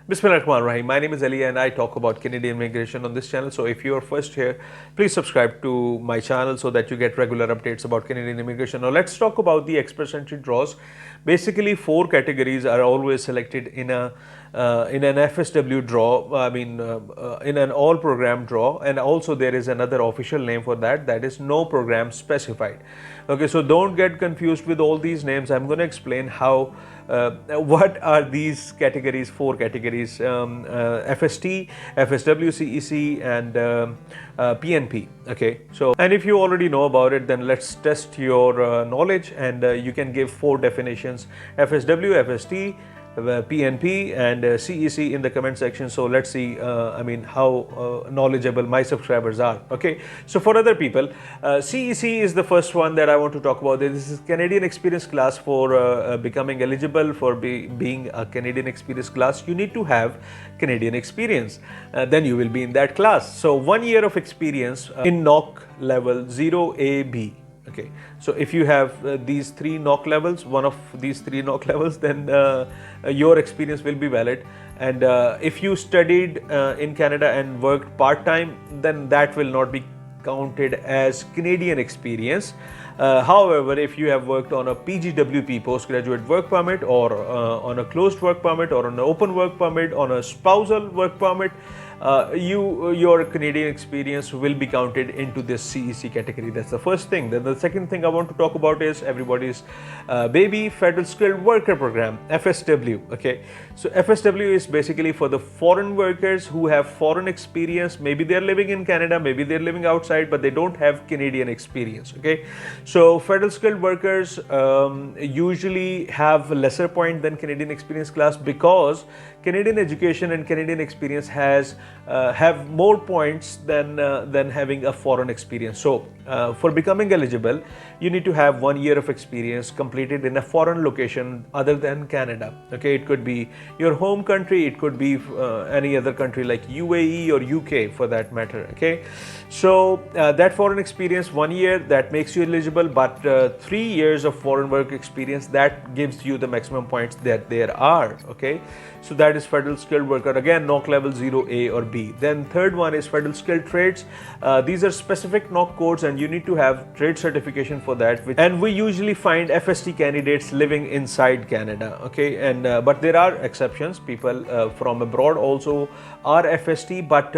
Bismillahirrahmanirrahim. My name is Ali and I talk about Canadian immigration on this channel. So if you are first here, please subscribe to my channel so that you get regular updates about Canadian immigration. Now let's talk about the express entry draws. Basically, 4 categories are always selected in an FSW draw. In an all program draw, and also there is another official name for that. That is no program specified. Okay, so don't get confused with all these names. I'm going to explain how. What are these categories? 4 categories: FST, FSW, CEC, and PNP. Okay, so and if you already know about it, then let's test your knowledge, and you can give 4 definitions: FSW, FST, PNP, and CEC in the comment section. So let's see how knowledgeable my subscribers are. Okay, so for other people, CEC is the first one that I want to talk about. This is Canadian Experience class. For becoming eligible for being a Canadian Experience class, you need to have Canadian experience. Then you will be in that class. So 1 year of experience in NOC level 0A-B. Okay, so if you have these 3 NOC levels, one of these 3 NOC levels, then your experience will be valid. And if you studied in Canada and worked part-time, then that will not be counted as Canadian experience. However, if you have worked on a PGWP, postgraduate work permit, or on a closed work permit, or on an open work permit, on a spousal work permit, your Canadian experience will be counted into this CEC category. That's the first thing. Then the second thing I want to talk about is everybody's baby Federal Skilled Worker Program, FSW. Okay, so FSW is basically for the foreign workers who have foreign experience. Maybe they're living in Canada, maybe they're living outside, but they don't have Canadian experience. Okay, so Federal Skilled Workers usually have a lesser point than Canadian Experience class, because Canadian education and Canadian experience have more points than having a foreign experience. So for becoming eligible, you need to have 1 year of experience completed in a foreign location other than Canada. Okay, it could be your home country, it could be any other country like UAE or UK for that matter. Okay, so that foreign experience, 1 year, that makes you eligible, but 3 years of foreign work experience, that gives you the maximum points that there are. Okay, so that is Federal Skilled Worker, again NOC level 0A or B. Then third one is Federal Skilled Trades. These are specific NOC codes, and you need to have trade certification for that, and we usually find FST candidates living inside Canada. Okay, and but there are exceptions. People from abroad also are FST, but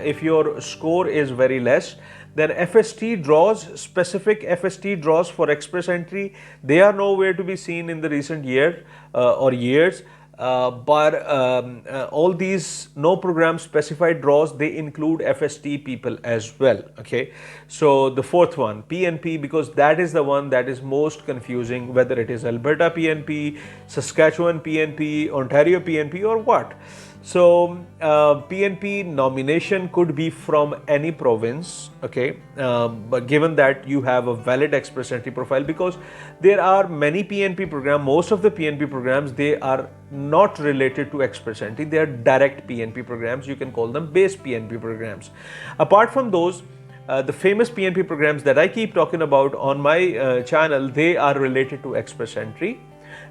if your score is very less, then FST draws, specific FST draws for express entry, they are nowhere to be seen in the recent year or years. But all these no program specified draws, they include FST people as well. Okay, so the fourth one, PNP, because that is the one that is most confusing, whether it is Alberta PNP, Saskatchewan PNP, Ontario PNP, or what. So PNP nomination could be from any province. Okay, but given that you have a valid express entry profile, because there are many PNP programs, most of the PNP programs, they are not related to express entry, they are direct PNP programs. You can call them base PNP programs. Apart from those, the famous PNP programs that I keep talking about on my channel, they are related to express entry.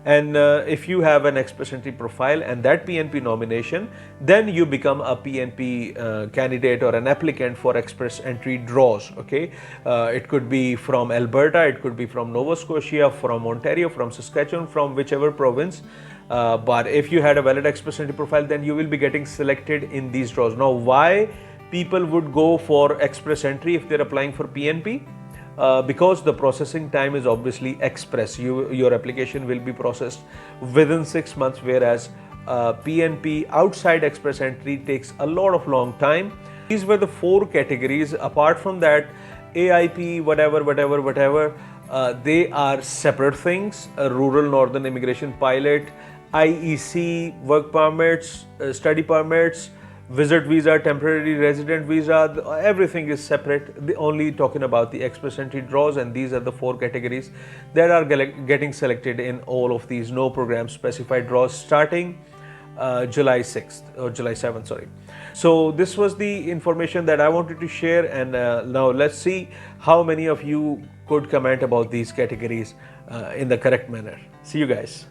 And if you have an express entry profile and that PNP nomination, then you become a PNP candidate or an applicant for express entry draws. Okay, it could be from Alberta, it could be from Nova Scotia, from Ontario, from Saskatchewan, from whichever province. But if you had a valid express entry profile, then you will be getting selected in these draws. Now, why people would go for express entry if they're applying for PNP? Because the processing time is obviously express. Your application will be processed within 6 months, whereas PNP outside express entry takes a lot of long time. These were the 4 categories. Apart from that, AIP, whatever, they are separate things. Rural Northern Immigration Pilot, IEC, work permits, study permits, visit visa, temporary resident visa, everything is separate. Only talking about the express entry draws, and these are the 4 categories that are getting selected in all of these no program specified draws starting July 6th or July 7th, sorry. So this was the information that I wanted to share, and now let's see how many of you could comment about these categories in the correct manner. See you guys.